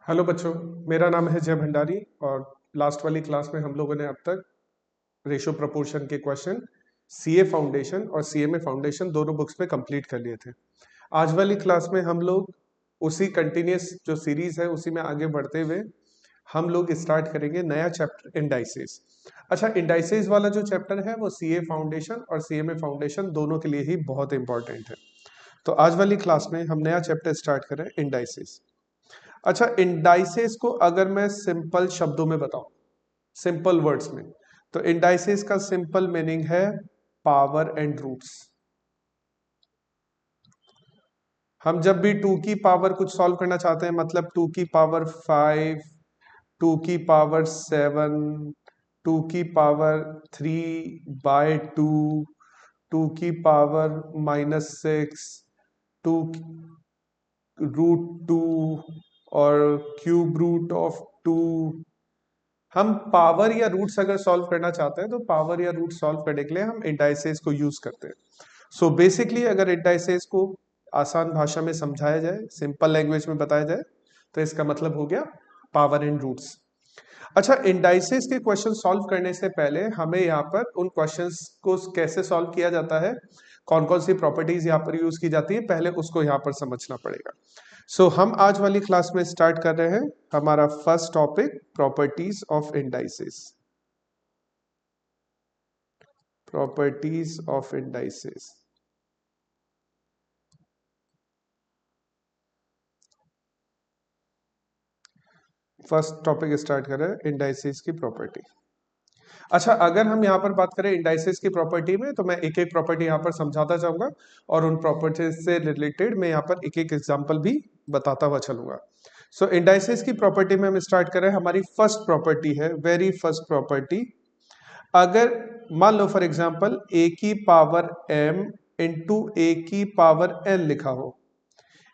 Hello बच्चों। मेरा नाम है जय भंडारी और लास्ट वाली क्लास में हम लोगों ने अब तक रेशो प्रपोर्शन के क्वेश्चन सीए फाउंडेशन और सीएमए फाउंडेशन दोनों बुक्स में कंप्लीट कर लिए थे। आज वाली क्लास में हम लोग उसी कंटिन्यूस जो सीरीज है उसी में आगे बढ़ते हुए हम लोग स्टार्ट करेंगे नया चैप्टर इंडाइसेस। अच्छा, इंडाइसेस वाला जो चैप्टर है वो सीए फाउंडेशन और सीएमए फाउंडेशन दोनों के लिए ही बहुत इंपॉर्टेंट है। तो आज वाली क्लास में हम नया चैप्टर स्टार्ट करें इंडाइसेस। अच्छा, इंडाइसेस को अगर मैं सिंपल शब्दों में बताऊं, सिंपल वर्ड्स में, तो इंडाइसेस का सिंपल मीनिंग है पावर एंड रूट्स। हम जब भी टू की पावर कुछ सॉल्व करना चाहते हैं, मतलब टू की पावर 5, टू की पावर 7, टू की पावर 3/2, टू की पावर -6, टू √2 और क्यूब रूट ऑफ 2, हम पावर या रूट्स अगर सॉल्व करना चाहते हैं तो पावर या रूट सॉल्व करने के लिए हम इंडाइसेस को यूज करते हैं। सो बेसिकली अगर इंडाइसेस को आसान भाषा में समझाया जाए, सिंपल लैंग्वेज में बताया जाए, तो इसका मतलब हो गया पावर एंड रूट्स। अच्छा, इंडाइसेस के क्वेश्चन सॉल्व करने से पहले हमें यहाँ पर उन क्वेश्चंस को कैसे सॉल्व किया जाता है, कौन कौन सी प्रॉपर्टीज यहाँ पर यूज की जाती है, पहले उसको यहाँ पर समझना पड़ेगा। हम आज वाली क्लास में स्टार्ट कर रहे हैं हमारा first topic, properties of indices. Properties of indices. First topic start कर रहे हैं इंडाइसेस की प्रॉपर्टी। अच्छा, अगर हम यहाँ पर बात करें इंडाइसेस की प्रॉपर्टी में, तो मैं एक एक प्रॉपर्टी यहाँ पर समझाता जाऊंगा और उन प्रॉपर्टीज से रिलेटेड मैं यहाँ पर एक एक एग्जांपल भी बताता हुआ चलूंगा। इंडाइसेस की प्रॉपर्टी में हम स्टार्ट कर रहे हैं। हमारी फर्स्ट प्रॉपर्टी है, वेरी फर्स्ट प्रॉपर्टी। अगर मान लो फॉर एग्जांपल ए की पावर m इंटू ए की पावर n लिखा हो,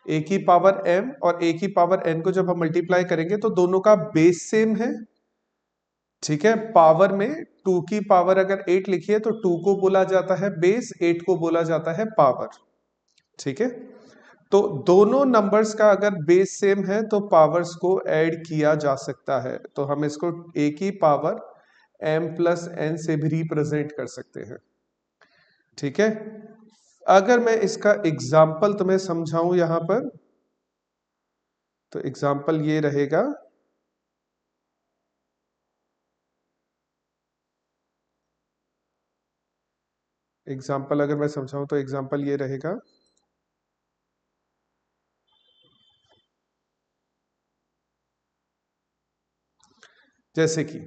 ए की पावर m और ए की पावर n को जब हम मल्टीप्लाई करेंगे तो दोनों का बेस सेम है। ठीक है, पावर में 2 की पावर अगर 8 लिखी है तो 2 को बोला जाता है बेस, 8 को बोला जाता है पावर। ठीक है, तो दोनों नंबर्स का अगर बेस सेम है तो पावर्स को ऐड किया जा सकता है, तो हम इसको ए की पावर m प्लस n से भी रिप्रेजेंट कर सकते हैं। ठीक है, अगर मैं इसका एग्जाम्पल तुम्हें समझाऊं यहां पर, तो एग्जाम्पल ये रहेगा। एग्जाम्पल अगर मैं समझाऊं तो एग्जाम्पल ये रहेगा। जैसे कि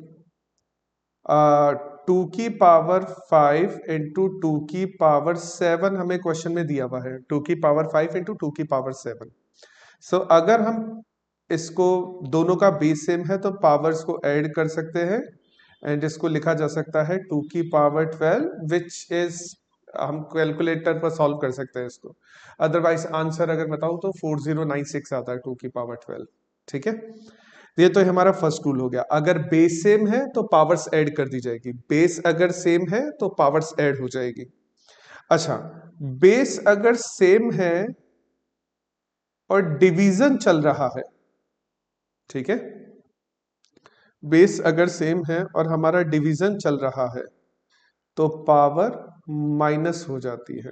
2 की पावर 5 इंटू 2 की पावर 7 हमें क्वेश्चन में दिया हुआ है, 2 की पावर 5 इंटू 2 की पावर 7। अगर हम इसको दोनों का बेस सेम है तो पावर्स को ऐड कर सकते हैं एंड इसको लिखा जा सकता है 2 की पावर 12, विच इज, हम कैलकुलेटर पर सॉल्व कर सकते हैं इसको। अदरवाइज आंसर अगर बताऊं तो 4096 आता है 2 की पावर 12। ठीक है, ये तो हमारा फर्स्ट रूल हो गया। अगर बेस सेम है तो पावर्स ऐड कर दी जाएगी, बेस अगर सेम है तो पावर्स ऐड हो जाएगी। अच्छा, बेस अगर सेम है और डिवीजन चल रहा है, ठीक है, बेस अगर सेम है और हमारा डिवीजन चल रहा है तो पावर माइनस हो जाती है।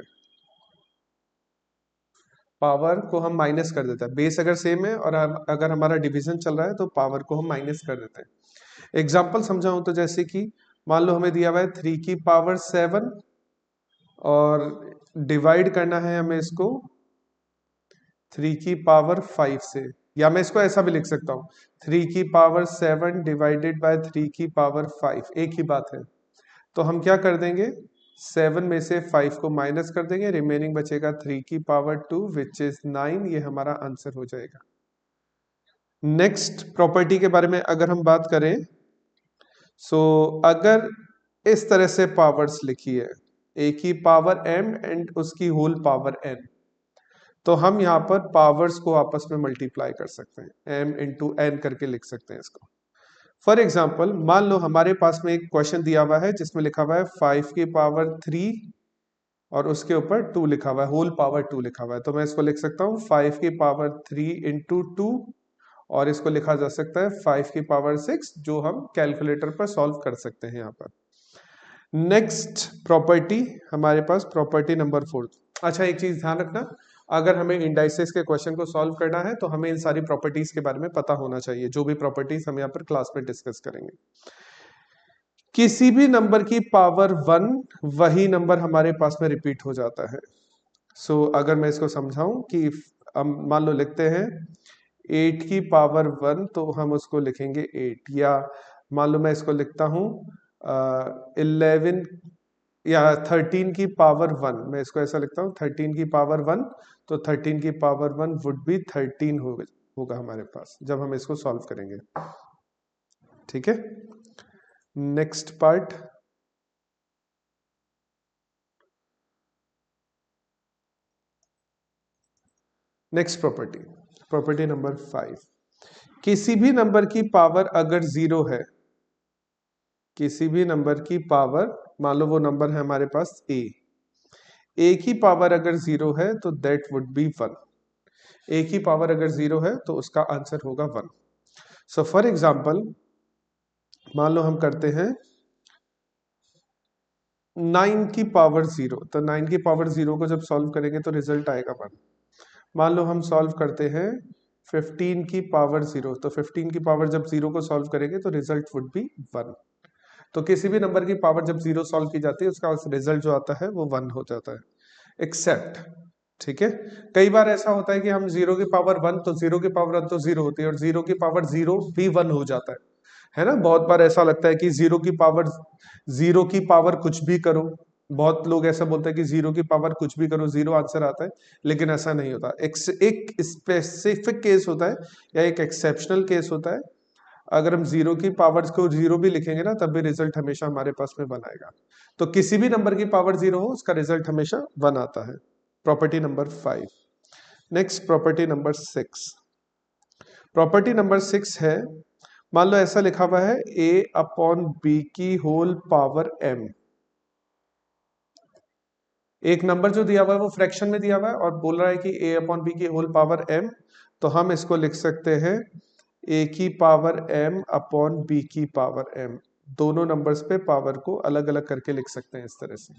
पावर को हम माइनस कर देते हैं, बेस अगर सेम है और अगर हमारा डिवीजन चल रहा है तो पावर को हम माइनस कर देते हैं। एग्जाम्पल समझाऊं तो जैसे कि मान लो हमें दिया हुआ है 3 की पावर 7 और डिवाइड करना है हमें इसको 3 की पावर 5 से, या मैं इसको ऐसा भी लिख सकता हूँ 3 की पावर 7 डिवाइडेड बाय 3 की पावर 5, एक ही बात है। तो हम क्या कर देंगे, 7 में से 5 को माइनस कर देंगे, रिमेनिंग बचेगा 3 की पावर 2 विच इज 9। ये हमारा आंसर हो जाएगा। नेक्स्ट प्रॉपर्टी के बारे में अगर हम बात करें, अगर इस तरह से पावर्स लिखी है, ए की पावर m एंड उसकी होल पावर n, तो हम यहाँ पर पावर्स को आपस में मल्टीप्लाई कर सकते हैं, m इंटू n करके लिख सकते हैं इसको। फॉर एग्जाम्पल मान लो हमारे पास में एक क्वेश्चन दिया हुआ है जिसमें लिखा हुआ है 5 की पावर 3 और उसके ऊपर 2 लिखा हुआ है, होल पावर 2 लिखा हुआ है, तो मैं इसको लिख सकता हूँ 5 की पावर 3 इंटू 2 और इसको लिखा जा सकता है 5 की पावर 6, जो हम कैलकुलेटर पर सॉल्व कर सकते हैं यहाँ पर। नेक्स्ट प्रॉपर्टी हमारे पास प्रॉपर्टी नंबर 4। अच्छा, एक चीज ध्यान रखना, अगर हमें इंडाइसेस के क्वेश्चन को सॉल्व करना है तो हमें इन सारी प्रॉपर्टीज के बारे में पता होना चाहिए, जो भी प्रॉपर्टीज हम यहाँ पर क्लास में डिस्कस करेंगे। किसी भी नंबर की पावर 1 वही नंबर हमारे पास में रिपीट हो जाता है। सो अगर मैं इसको समझाऊं कि हम मान लो लिखते हैं 8 की पावर 1, तो हम उसको लिखेंगे 8, या मान लो मैं इसको लिखता हूं 11 या 13 की पावर 1, मैं इसको ऐसा लिखता हूं 13 की पावर 1, तो 13 की पावर 1 वुड बी 13 होगा हमारे पास जब हम इसको सॉल्व करेंगे। ठीक है, next part. Next property, property number 5। किसी भी नंबर की पावर अगर 0 है, किसी भी नंबर की पावर, मान लो वो नंबर है हमारे पास ए की पावर अगर 0 है तो दैट वुड बी 1। ए की पावर अगर 0 है तो उसका आंसर होगा 1। सो फॉर एग्जाम्पल, मान लो हम करते हैं 9 की पावर 0, तो 9 की पावर 0 को जब सॉल्व करेंगे तो रिजल्ट आएगा 1। मान लो हम सॉल्व करते हैं 15 की पावर 0, तो 15 की पावर जब 0 को सॉल्व करेंगे तो रिजल्ट वुड बी 1। तो किसी भी नंबर की पावर जब 0 सॉल्व की जाती है उसका रिजल्ट जो आता है वो 1 हो जाता है, एक्सेप्ट, ठीक है, कई बार ऐसा होता है कि हम 0 की पावर 1, तो 0 की पावर 1 तो 0 होती है, और 0 की पावर 0 भी 1 हो जाता है ना। बहुत बार ऐसा लगता है कि 0 की पावर कुछ भी करो, बहुत लोग ऐसा बोलते हैं कि 0 की पावर कुछ भी करो 0 आंसर आता है, लेकिन ऐसा नहीं होता। एक स्पेसिफिक केस होता है या एक एक्सेप्शनल केस होता है, अगर हम 0 की पावर को 0 भी लिखेंगे ना तब भी रिजल्ट हमेशा हमारे पास में 1 आएगा। तो किसी भी नंबर की पावर 0 हो उसका रिजल्ट हमेशा 1 आता है। Property number 5। Next property number 6। Property number 6 है, मान लो ऐसा लिखा हुआ है a अपॉन बी की होल पावर m। एक नंबर जो दिया हुआ है वो फ्रैक्शन में दिया हुआ है और बोल रहा है कि a अपॉन बी की होल पावर m, तो हम इसको लिख सकते हैं a की पावर m अपॉन b की पावर m। दोनों नंबर्स पे पावर को अलग अलग करके लिख सकते हैं इस तरह से।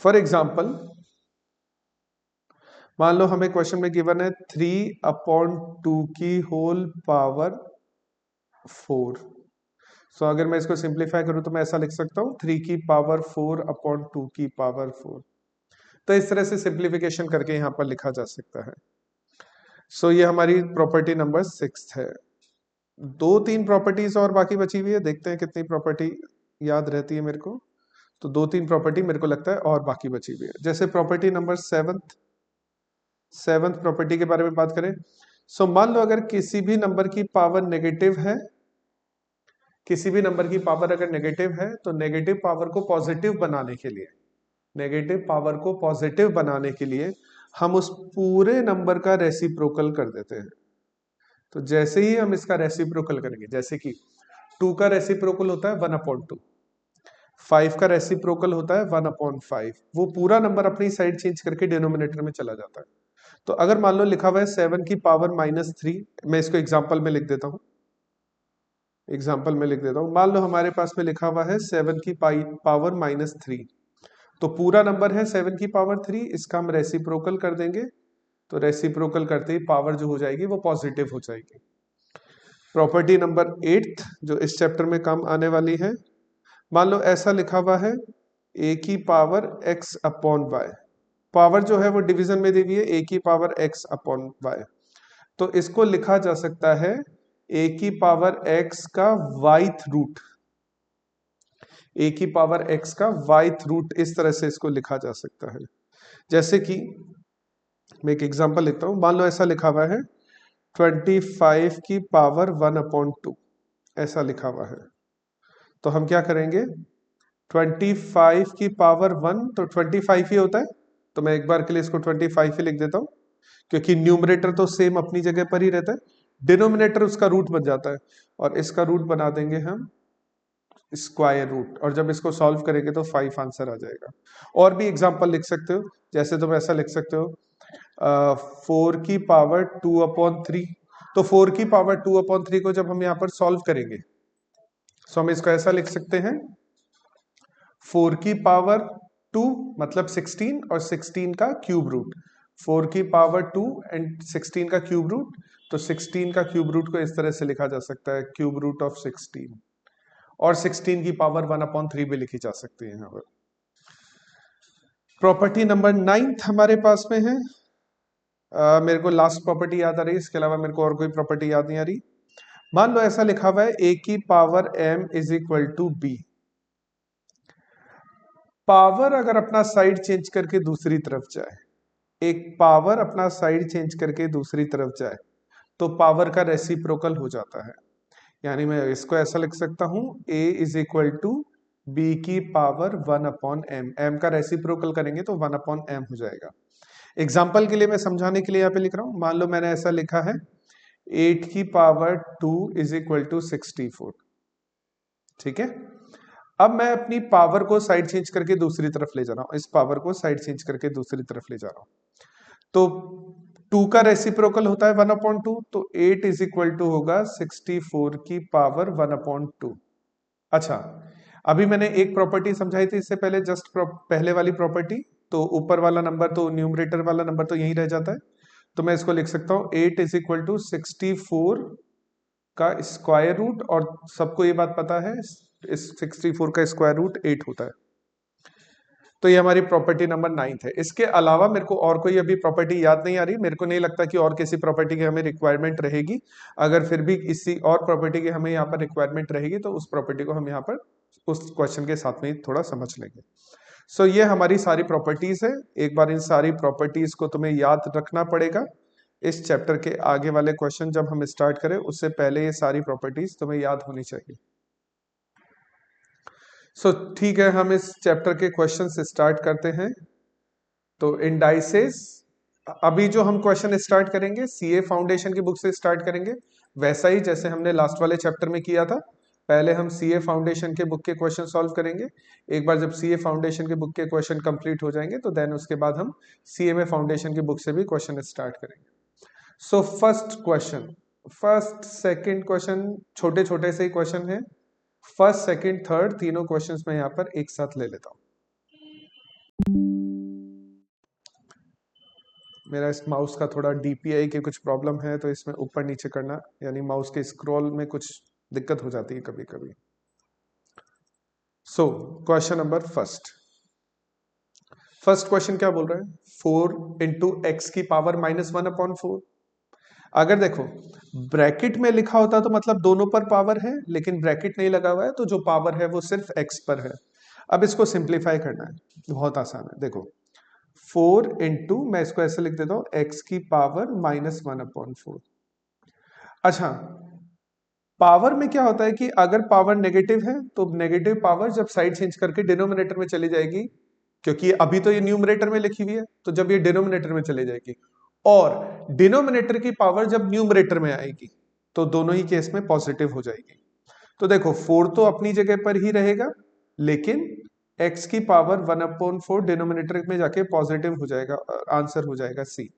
फॉर एग्जाम्पल, मान लो हमें क्वेश्चन में गिवन है 3 अपॉन 2 की होल पावर 4। सो अगर मैं इसको सिंप्लीफाई करूं तो मैं ऐसा लिख सकता हूं 3 की पावर 4 अपॉन 2 की पावर 4। तो इस तरह से सिंप्लीफिकेशन करके यहां पर लिखा जा सकता है। सो ये हमारी प्रॉपर्टी नंबर 6 है। 2-3 प्रॉपर्टीज और बाकी बची हुई है, देखते हैं कितनी प्रॉपर्टी याद रहती है मेरे को। तो 2-3 प्रॉपर्टी मेरे को लगता है और बाकी बची हुई है। जैसे प्रॉपर्टी नंबर 7th प्रॉपर्टी के बारे में बात करें, सो मान लो अगर किसी भी नंबर की पावर नेगेटिव है, किसी भी नंबर की पावर अगर नेगेटिव है तो नेगेटिव पावर को पॉजिटिव बनाने के लिए, नेगेटिव पावर को पॉजिटिव बनाने के लिए हम उस पूरे नंबर का रेसिप्रोकल कर देते हैं। तो जैसे ही हम इसका रेसिप्रोकल करेंगे, जैसे कि 2 का रेसिप्रोकल होता है 1/2, 5 का रेसिप्रोकल होता है 1/5, वो पूरा नंबर अपनी साइड चेंज करके डिनोमिनेटर में चला जाता है। तो अगर मान लो लिखा हुआ है 7 की पावर -3, मैं इसको एग्जाम्पल में लिख देता हूं, एग्जाम्पल में लिख देता हूं। मान लो हमारे पास में लिखा हुआ है 7 की पावर -3, तो पूरा नंबर है 7 की पावर 3, इसका हम रेसिप्रोकल कर देंगे, तो रेसिप्रोकल करते ही पावर जो हो जाएगी वो पॉजिटिव हो जाएगी। प्रॉपर्टी नंबर 8 जो इस चैप्टर में काम आने वाली है, मान लो ऐसा लिखा हुआ है a की power x upon y. Power जो है वो डिवीजन में दी हुई है a की पावर x अपॉन वाई, तो इसको लिखा जा सकता है a की पावर x का वाइथ रूट, a की पावर x का वाइथ रूट, इस तरह से इसको लिखा जा सकता है। जैसे कि मैं एक एग्जांपल लिखता हूं, मान लो ऐसा लिखा हुआ है 25 की पावर 1/2, ऐसा लिखा हुआ है। तो हम क्या करेंगे, 25 की पावर 1 तो 25 ही होता है, तो मैं एक बार के लिए इसको 25 ही लिख देता हूं, क्योंकि न्यूमरेटर तो सेम अपनी जगह पर ही रहता है, डिनोमिनेटर उसका रूट बन जाता है, और इसका रूट बना देंगे हम स्क्वायर रूट, और जब इसको सॉल्व करेंगे तो 5 आंसर आ जाएगा। और भी एग्जांपल लिख सकते हो, जैसे तुम ऐसा लिख सकते हो 4 की पावर 2/3। तो 4 की पावर 2/3 को जब हम यहाँ पर सॉल्व करेंगे तो हम इसको ऐसा लिख सकते हैं 4 की पावर 2 मतलब 16 और 16 का क्यूब रूट। 4 की पावर 2 एंड 16 का क्यूब रूट, तो 16 का क्यूब रूट को इस तरह से लिखा जा सकता है क्यूब रूट ऑफ 16, और 16 की पावर 1/3 भी लिखी जा सकती है यहाँ पर। प्रॉपर्टी नंबर 9 हमारे पास में है। मेरे को लास्ट प्रॉपर्टी याद आ रही है, इसके अलावा मेरे को और कोई प्रॉपर्टी याद नहीं आ रही। मान लो ऐसा लिखा हुआ है a की power m is equal to b। Power अगर अपना साइड चेंज करके दूसरी तरफ जाए, एक पावर अपना साइड चेंज करके दूसरी तरफ जाए तो पावर का रेसिप्रोकल हो जाता है। यानी मैं इसको ऐसा लिख सकता हूं a is equal to b की पावर 1/m। m का रेसिप्रोकल करेंगे तो 1/m हो जाएगा। एग्जाम्पल के लिए मैं समझाने के लिए यहाँ पे लिख रहा हूं। मान लो मैंने ऐसा लिखा है 8 की पावर 2 इज इक्वल टू 64। ठीक है, अब मैं अपनी पावर को साइड चेंज करके दूसरी तरफ ले जा रहा हूं, इस पावर को साइड चेंज करके दूसरी तरफ ले जा रहा हूं। तो 2 का रेसिप्रोकल होता है 1/2, तो 8 इज इक्वल टू होगा 64 की पावर 1/2। अच्छा, अभी मैंने एक प्रॉपर्टी समझाई थी इससे पहले, जस्ट पहले वाली प्रॉपर्टी, तो ऊपर वाला नंबर तो न्यूमरेटर वाला नंबर तो यही रह जाता है। तो मैं इसको लिख सकता हूं 8 इज इक्वल टू 64 का स्क्वायर रूट, और सबको ये बात पता है इस 64 का स्क्वायर रूट 8 होता है। तो ये हमारी प्रॉपर्टी नंबर 9 है। इसके अलावा मेरे को और कोई अभी प्रॉपर्टी याद नहीं आ रही। मेरे को नहीं लगता कि और किसी प्रॉपर्टी की हमें रिक्वायरमेंट रहेगी। अगर फिर भी इसी और प्रॉपर्टी की हमें यहाँ पर रिक्वायरमेंट रहेगी तो उस प्रॉपर्टी को हम यहाँ पर उस क्वेश्चन के साथ में थोड़ा समझ लेंगे। सो ये हमारी सारी प्रॉपर्टीज है। एक बार इन सारी प्रॉपर्टीज को तुम्हें याद रखना पड़ेगा। इस चैप्टर के आगे वाले क्वेश्चन जब हम स्टार्ट करें उससे पहले ये सारी प्रॉपर्टीज तुम्हें याद होनी चाहिए। ठीक है, हम इस चैप्टर के क्वेश्चन से स्टार्ट करते हैं। तो इंडाइसेस, अभी जो हम क्वेश्चन स्टार्ट करेंगे सीए फाउंडेशन की बुक से स्टार्ट करेंगे, वैसा ही जैसे हमने लास्ट वाले चैप्टर में किया था। पहले हम सीए फाउंडेशन के बुक के क्वेश्चन सॉल्व करेंगे। एक बार जब सीए फाउंडेशन के बुक के क्वेश्चन कंप्लीट हो जाएंगे तो देन उसके बाद हम सीएमए फाउंडेशन की बुक से भी क्वेश्चन स्टार्ट करेंगे। So first question, first second question छोटे छोटे से ही क्वेश्चन है। फर्स्ट सेकंड थर्ड तीनों क्वेश्चंस मैं यहाँ पर एक साथ ले लेता हूँ। मेरा इस माउस का थोड़ा डीपीआई की कुछ प्रॉब्लम है, तो इसमें ऊपर नीचे करना यानी माउस के स्क्रॉल में कुछ दिक्कत हो जाती है कभी कभी। So question number first question क्या बोल रहा है, 4 इंटू एक्स की पावर -1/4। अगर देखो ब्रैकेट में लिखा होता तो मतलब दोनों पर पावर है, लेकिन ब्रैकेट नहीं लगा हुआ है तो जो पावर है वो सिर्फ एक्स पर है। अब इसको सिंप्लीफाई करना है, बहुत आसान है। देखो 4 इंटू, मैं इसको ऐसे लिख देता हूं एक्स की पावर -1/4। अच्छा, पावर में क्या होता है कि अगर पावर नेगेटिव है तो नेगेटिव पावर जब साइड चेंज करके डिनोमिनेटर में चली जाएगी, क्योंकि अभी तो ये न्यूमरेटर में लिखी हुई है, तो जब ये डिनोमिनेटर में चली जाएगी, और डिनोमिनेटर की पावर जब न्यूमरेटर में आएगी तो दोनों ही केस में पॉजिटिव हो जाएगी। तो देखो 4 तो अपनी जगह पर ही रहेगा, लेकिन x की पावर 1/4 डिनोमिनेटर में जाके पॉजिटिव हो जाएगा, आंसर हो जाएगा सी।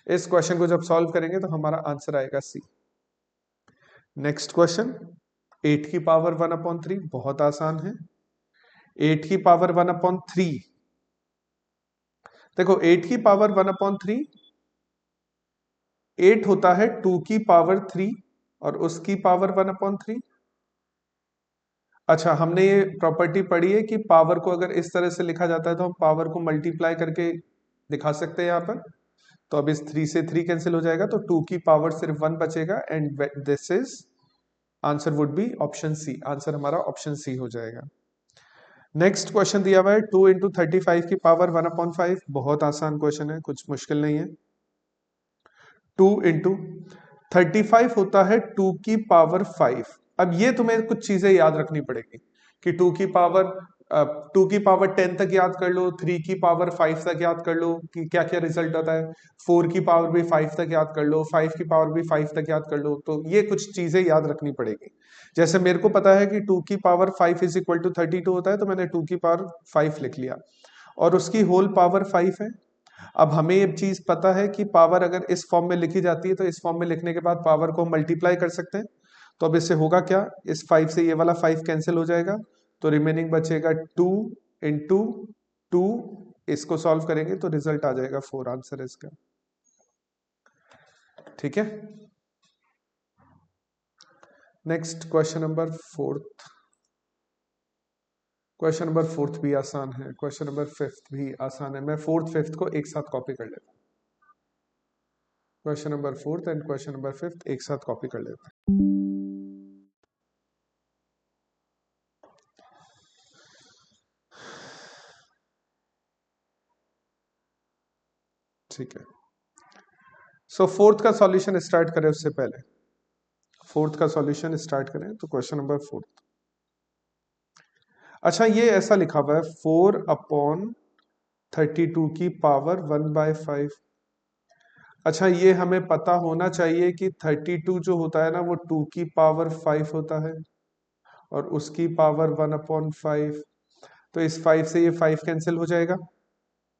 इस क्वेश्चन को जब सॉल्व करेंगे तो हमारा आंसर आएगा सी। नेक्स्ट क्वेश्चन, 8 की पावर 1/3, बहुत आसान है। 8 की पावर 1/3, देखो 8 की पावर 1/3, 8 होता है 2 की पावर 3 और उसकी पावर 1/3। अच्छा, हमने ये प्रॉपर्टी पढ़ी है कि पावर को अगर इस तरह से लिखा जाता है तो हम पावर को मल्टीप्लाई करके दिखा सकते हैं यहाँ पर। तो अब इस 3 से 3 कैंसिल हो जाएगा, तो 2 की पावर सिर्फ 1 बचेगा, and this is answer would be option C. Answer हमारा ऑप्शन सी हो जाएगा। नेक्स्ट क्वेश्चन दिया हुआ है 2 इंटू 35 की पावर 1/5। बहुत आसान क्वेश्चन है, कुछ मुश्किल नहीं है। 2 इंटू 35 होता है 2 की पावर 5। अब ये तुम्हें कुछ चीजें याद रखनी पड़ेगी कि 2 की पावर 10 तक याद कर लो, 3 की पावर 5 तक याद कर लो कि क्या क्या रिजल्ट आता है, 4 की पावर भी 5 तक याद कर लो, 5 की पावर भी 5 तक याद कर लो। तो ये कुछ चीजें याद रखनी पड़ेगी। जैसे मेरे को पता है कि 2 की पावर 5 इज इक्वल टू 32 होता है, तो मैंने 2 की पावर 5 लिख लिया, और उसकी होल पावर 5 है। अब हमें ये चीज पता है कि पावर अगर इस फॉर्म में लिखी जाती है तो इस फॉर्म में लिखने के बाद पावर को मल्टीप्लाई कर सकते हैं। तो अब इससे होगा क्या, इस 5 से ये वाला 5 कैंसिल हो जाएगा, तो रिमेनिंग बचेगा 2 इंटू 2। इसको सॉल्व करेंगे तो रिजल्ट आ जाएगा 4, आंसर इसका। ठीक है, next question number 4। Question number 4 भी आसान है, क्वेश्चन नंबर 5 भी आसान है। मैं 4th 5th को एक साथ कॉपी कर लेता हूँ। Question number 4 and question number 5 एक साथ कॉपी कर लेते हैं। ठीक है, सो 4th का सॉल्यूशन स्टार्ट करें उससे पहले 4th का सॉल्यूशन स्टार्ट करें तो क्वेश्चन नंबर 4। अच्छा, ये ऐसा लिखा हुआ है 4/32 की पावर 1/5। अच्छा, ये हमें पता होना चाहिए कि 32 जो होता है ना वो 2 की पावर 5 होता है और उसकी पावर 1/5। तो इस 5 से ये 5 कैंसिल हो जाएगा।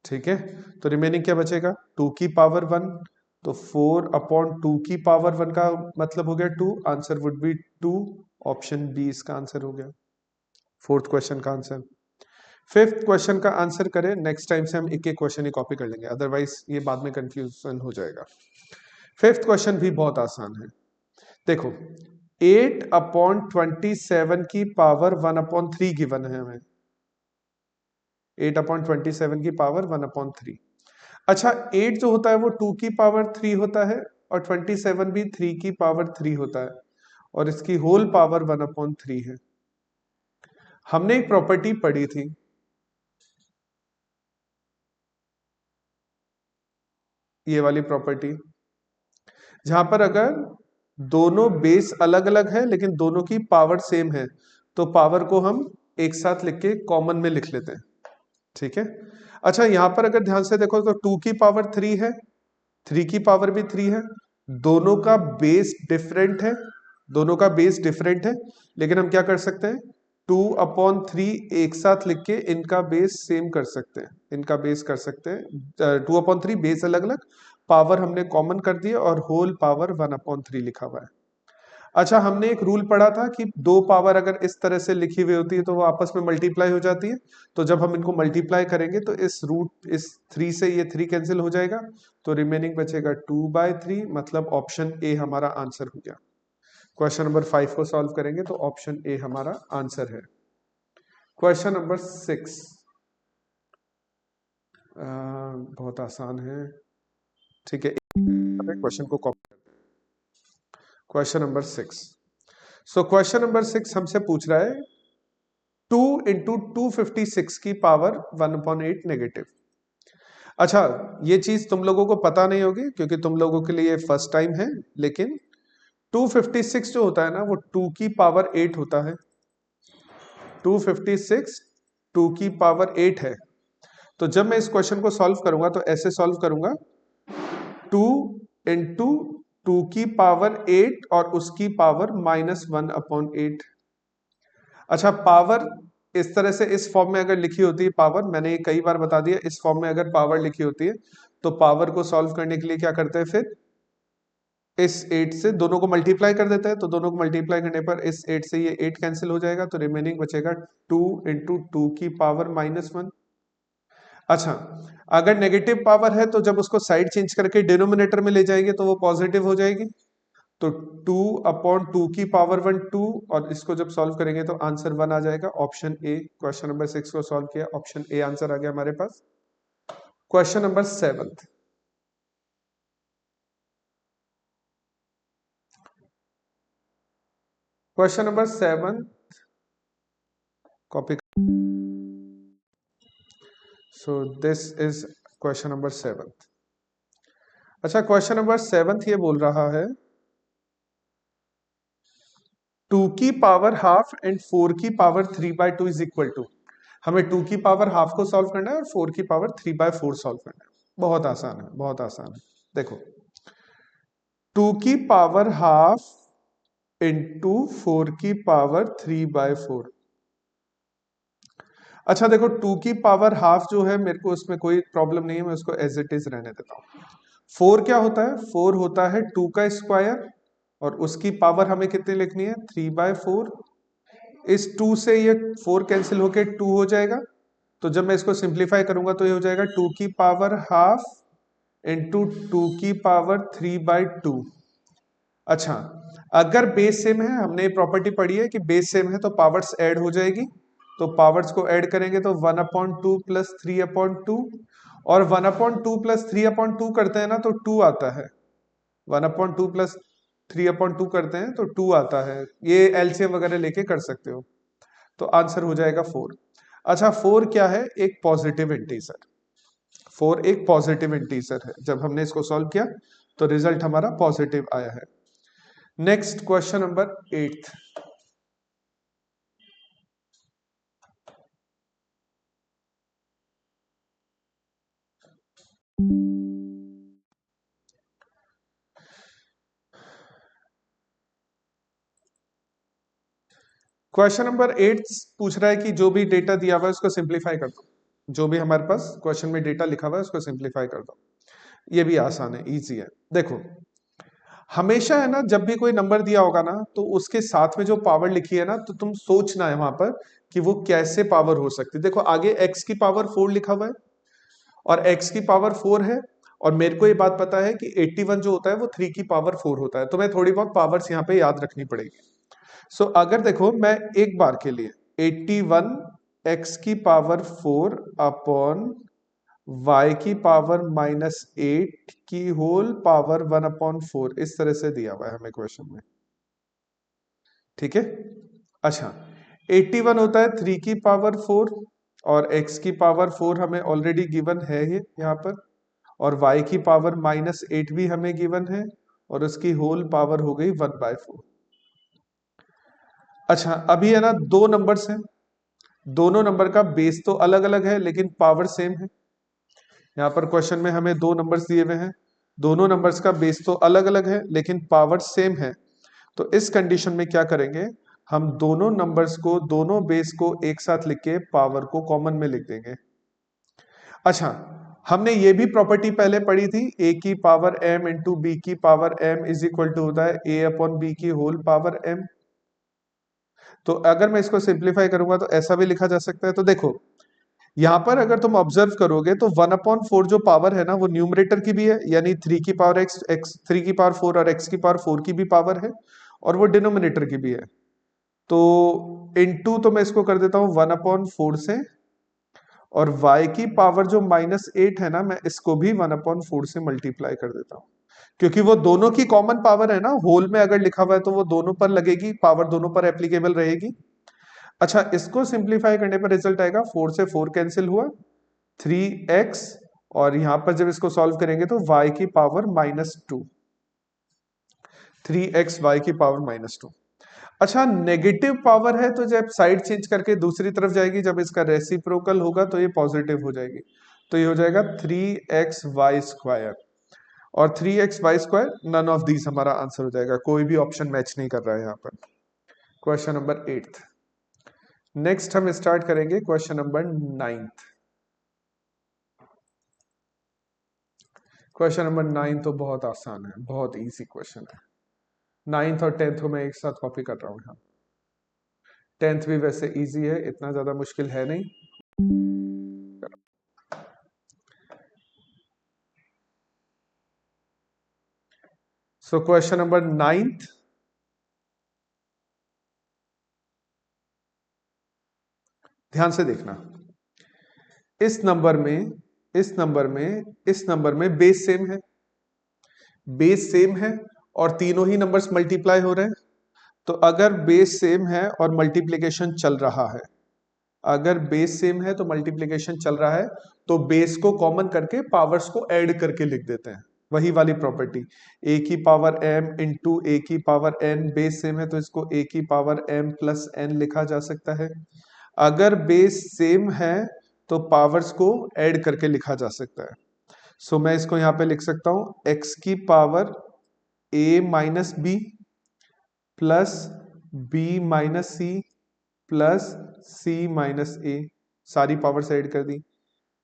ठीक है, तो रिमेनिंग क्या बचेगा, 2 की पावर 1। तो 4/2 की पावर 1 का मतलब हो गया 2, answer would be 2। Option B इसका आंसर हो गया 4th क्वेश्चन का आंसर। 5th क्वेश्चन का आंसर करें, नेक्स्ट टाइम से हम एक एक क्वेश्चन ही कॉपी कर लेंगे, अदरवाइज ये बाद में कंफ्यूजन हो जाएगा। 5th क्वेश्चन भी बहुत आसान है। देखो, 8/27 की पावर 1/3 गिवन है हमें। 8/27 की पावर 1/3। अच्छा, 8 जो होता है वो 2 की पावर 3 होता है और 27 भी 3 की पावर 3 होता है और इसकी होल पावर 1/3 है। हमने एक प्रॉपर्टी पढ़ी थी, ये वाली प्रॉपर्टी, जहां पर अगर दोनों बेस अलग अलग है लेकिन दोनों की पावर सेम है तो पावर को हम एक साथ लिख के कॉमन में लिख लेते हैं। ठीक है, अच्छा यहां पर अगर ध्यान से देखो तो 2 की पावर 3 है, 3 की पावर भी 3 है, दोनों का बेस डिफरेंट है, दोनों का बेस डिफरेंट है, लेकिन हम क्या कर सकते हैं, 2/3 एक साथ लिख के इनका बेस सेम कर सकते हैं, इनका बेस कर सकते हैं। 2/3 बेस अलग अलग, पावर हमने कॉमन कर दिया और होल पावर 1/3 लिखा हुआ है। अच्छा, हमने एक रूल पढ़ा था कि दो पावर अगर इस तरह से लिखी हुई होती है तो वो आपस में मल्टीप्लाई हो जाती है। तो जब हम इनको मल्टीप्लाई करेंगे तो इस 3 से ये 3 कैंसिल हो जाएगा, तो रिमेनिंग बचेगा 2/3, मतलब ऑप्शन ए हमारा आंसर हो गया। क्वेश्चन नंबर 5 को सॉल्व करेंगे तो ऑप्शन ए हमारा आंसर है। क्वेश्चन नंबर 6 बहुत आसान है। ठीक है, क्वेश्चन को कॉपी करते हैं। Question number 6, so question number 6 हमसे पूछ रहा है 2 इंटू 256 की पावर 1/8 नेगेटिव। अच्छा, ये चीज तुम लोगों को पता नहीं होगी क्योंकि तुम लोगों के लिए फर्स्ट टाइम है, लेकिन 256 जो होता है ना वो 2 की पावर 8 होता है। 256 2 की पावर 8 है। तो जब मैं इस क्वेश्चन को सॉल्व करूंगा तो ऐसे सॉल्व करूंगा, 2 इंटू 2 की पावर 8 और उसकी पावर -1/8। अच्छा, पावर इस तरह से इस फॉर्म में अगर लिखी होती है पावर, मैंने ये कई बार बता दिया, इस फॉर्म में अगर पावर लिखी होती है तो पावर को सॉल्व करने के लिए क्या करते हैं, फिर इस 8 से दोनों को मल्टीप्लाई कर देते हैं। तो दोनों को मल्टीप्लाई करने पर इस 8 से ये 8 कैंसिल हो जाएगा, तो रिमेनिंग बचेगा 2 इंटू 2 की पावर -1। अच्छा, अगर नेगेटिव पावर है तो जब उसको साइड चेंज करके डिनोमिनेटर में ले जाएंगे तो वो पॉजिटिव हो जाएगी। तो 2/2 की पावर 1 2, और इसको जब सॉल्व करेंगे तो आंसर 1 आ जाएगा, ऑप्शन ए। क्वेश्चन नंबर 6 को सॉल्व किया, ऑप्शन ए आंसर आ गया हमारे पास। Question number 7, question number 7 copy. So this is question number 7। अच्छा, क्वेश्चन नंबर 7 ये बोल रहा है 2 की पावर हाफ एंड 4 की पावर 3/2 इज इक्वल टू। हमें 2 की पावर हाफ को सॉल्व करना है और 4 की पावर 3/4 सॉल्व करना है। बहुत आसान है, बहुत आसान है। देखो, 2 की पावर हाफ इंटू 4 की पावर 3/4। अच्छा देखो, 2 की पावर हाफ जो है मेरे को उसमें कोई प्रॉब्लम नहीं है, मैं उसको एज इट इज रहने देता हूँ। 4 क्या होता है? 4 होता है 2 का स्क्वायर, और उसकी पावर हमें कितनी लिखनी है? 3/4। इस 2 से ये 4 कैंसिल होके 2 हो जाएगा। तो जब मैं इसको सिंप्लीफाई करूंगा तो ये हो जाएगा 2 की पावर हाफ इंटू 2 की पावर 3/2। अच्छा, अगर बेस सेम है, हमने ये प्रॉपर्टी पढ़ी है कि बेस सेम है तो पावर्स ऐड हो जाएगी। तो पावर्स को ऐड करेंगे तो 1/2 प्लस 3/2, और 1/2 प्लस 3/2 करते हैं ना तो 2 आता है। 1/2 प्लस 3/2 करते हैं तो 2 आता है। ये एलसीएम वगैरह लेके कर सकते हो। तो आंसर हो जाएगा 4। अच्छा, 4 क्या है? एक पॉजिटिव इंटीजर। 4 एक पॉजिटिव इंटीजर है। जब हमने इसको सॉल्व किया तो रिजल्ट हमारा पॉजिटिव आया है। Next question number 8। Question number 8 पूछ रहा है कि जो भी डेटा दिया हुआ है उसको सिंप्लीफाई कर दो। जो भी हमारे पास क्वेश्चन में डेटा लिखा हुआ है उसको सिंप्लीफाई कर दो। ये भी आसान है, इजी है। देखो, हमेशा है ना, जब भी कोई नंबर दिया होगा ना तो उसके साथ में जो पावर लिखी है ना, तो तुम सोचना है वहां पर कि वो कैसे पावर हो सकती है। देखो, आगे x की पावर 4 लिखा हुआ है और x की पावर 4 है, और मेरे को ये बात पता है कि 81 जो होता है वो 3 की पावर 4 होता है। तो मैं थोड़ी बहुत पावर्स यहाँ पे याद रखनी पड़ेगी। सो अगर देखो, मैं एक बार के लिए 81 x की पावर 4 अपॉन y की पावर -8 की होल पावर 1/4 इस तरह से दिया हुआ है हमें क्वेश्चन में। ठीक है। अच्छा, 81 होता है 3 की पावर 4, और x की पावर 4 हमें ऑलरेडी गिवन है ये यहाँ पर, और y की पावर -8 भी हमें गिवन है, और उसकी होल पावर हो गई 1/4। अच्छा, अभी है ना, दो नंबर्स हैं, दोनों नंबर का बेस तो अलग अलग है लेकिन पावर सेम है। यहाँ पर क्वेश्चन में हमें दो नंबर्स दिए हुए हैं, दोनों नंबर्स का बेस तो अलग अलग है लेकिन पावर सेम है। तो इस कंडीशन में क्या करेंगे, हम दोनों नंबर्स को, दोनों बेस को एक साथ लिख के पावर को कॉमन में लिख देंगे। अच्छा, हमने ये भी प्रॉपर्टी पहले पढ़ी थी, a की पावर m इंटू बी की power m is equal to होता है a अपॉन बी की होल पावर m। तो अगर मैं इसको सिंप्लीफाई करूंगा तो ऐसा भी लिखा जा सकता है। तो देखो, यहां पर अगर तुम ऑब्जर्व करोगे तो 1/4 जो पावर है ना वो न्यूमरेटर की भी है, यानी 3 की पावर x 3 की पावर 4 और x की पावर 4 की भी पावर है, और वो डिनोमिनेटर की भी है। तो इनटू, तो मैं इसको कर देता हूं 1/4 से, और y की पावर जो -8 है ना, मैं इसको भी 1/4 से मल्टीप्लाई कर देता हूं, क्योंकि वो दोनों की कॉमन पावर है ना। होल में अगर लिखा हुआ है तो वो दोनों पर लगेगी, पावर दोनों पर एप्लीकेबल रहेगी। अच्छा, इसको सिंप्लीफाई करने पर रिजल्ट आएगा, 4 से 4 कैंसिल हुआ, 3x, और यहां पर जब इसको सॉल्व करेंगे तो y की पावर -2, 3x y की पावर -2। अच्छा, नेगेटिव पावर है तो जब साइड चेंज करके दूसरी तरफ जाएगी, जब इसका रेसिप्रोकल होगा तो ये पॉजिटिव हो जाएगी। तो ये हो जाएगा 3xy², और 3xy², नन ऑफ दीज हमारा आंसर हो जाएगा। कोई भी ऑप्शन मैच नहीं कर रहा है यहाँ पर। Question number 8। नेक्स्ट हम स्टार्ट करेंगे क्वेश्चन नंबर 9। क्वेश्चन नंबर 9 तो बहुत आसान है, बहुत इजी क्वेश्चन है। 9th और 10th को मैं एक साथ कॉपी कर रहा हूँ यहाँ। 10th भी वैसे इजी है, इतना ज्यादा मुश्किल है नहीं। सो क्वेश्चन नंबर 9th, ध्यान से देखना। इस नंबर में, इस नंबर में, इस नंबर में बेस सेम है, बेस सेम है, और तीनों ही नंबर्स मल्टीप्लाई हो रहे हैं। तो अगर बेस सेम है और मल्टीप्लिकेशन चल रहा है, अगर बेस सेम है तो मल्टीप्लिकेशन चल रहा है, तो बेस को कॉमन करके पावर्स को ऐड करके लिख देते हैं। वही वाली प्रॉपर्टी, a की पावर m इंटू ए की पावर n, बेस सेम है तो इसको a की पावर m प्लस n लिखा जा सकता है। अगर बेस सेम है तो पावर्स को ऐड करके लिखा जा सकता है। सो मैं इसको यहां पे लिख सकता हूं, x की power a minus B plus b minus C plus c minus A. सारी पावर्स ऐड कर दी।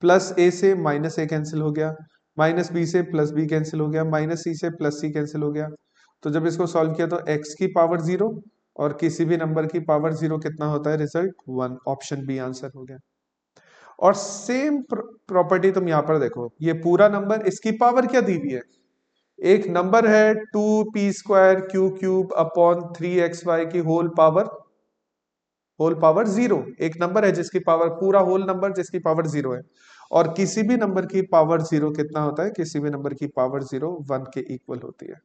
प्लस ए से माइनस ए कैंसिल हो गया, माइनस बी से प्लस बी कैंसिल हो गया, माइनस सी से प्लस सी कैंसिल हो गया। तो जब इसको सॉल्व किया तो एक्स की पावर 0 और किसी भी नंबर की पावर 0 कितना होता है, रिजल्ट 1। ऑप्शन बी आंसर हो गया। और सेम प्रॉपर्टी तुम यहां पर देखो, ये पूरा नंबर, इसकी पावर क्या दी हुई है, एक नंबर है 2p² Q cube upon 3xy की होल पावर 0। एक नंबर है जिसकी पावर, पूरा होल नंबर जिसकी पावर 0 है। और किसी भी नंबर की पावर 0 कितना होता है, किसी भी नंबर की पावर 0 1 के इक्वल होती है।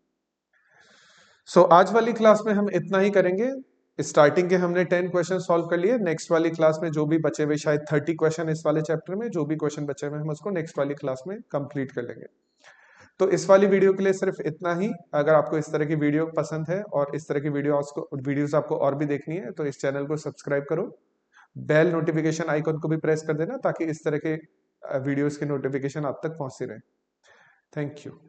आज वाली क्लास में हम इतना ही करेंगे। स्टार्टिंग के हमने 10 क्वेश्चन सॉल्व कर लिए। नेक्स्ट वाली क्लास में जो भी बचे हुए, शायद 30 क्वेश्चन इस वाले चैप्टर में, जो भी क्वेश्चन बचे हुए हम उसको नेक्स्ट वाली क्लास में कंप्लीट कर लेंगे। तो इस वाली वीडियो के लिए सिर्फ इतना ही। अगर आपको इस तरह की वीडियो पसंद है और इस तरह की वीडियोस आपको और भी देखनी है तो इस चैनल को सब्सक्राइब करो, बेल नोटिफिकेशन आइकन को भी प्रेस कर देना ताकि इस तरह के वीडियोस की नोटिफिकेशन आप तक पहुंचती रहे। Thank you.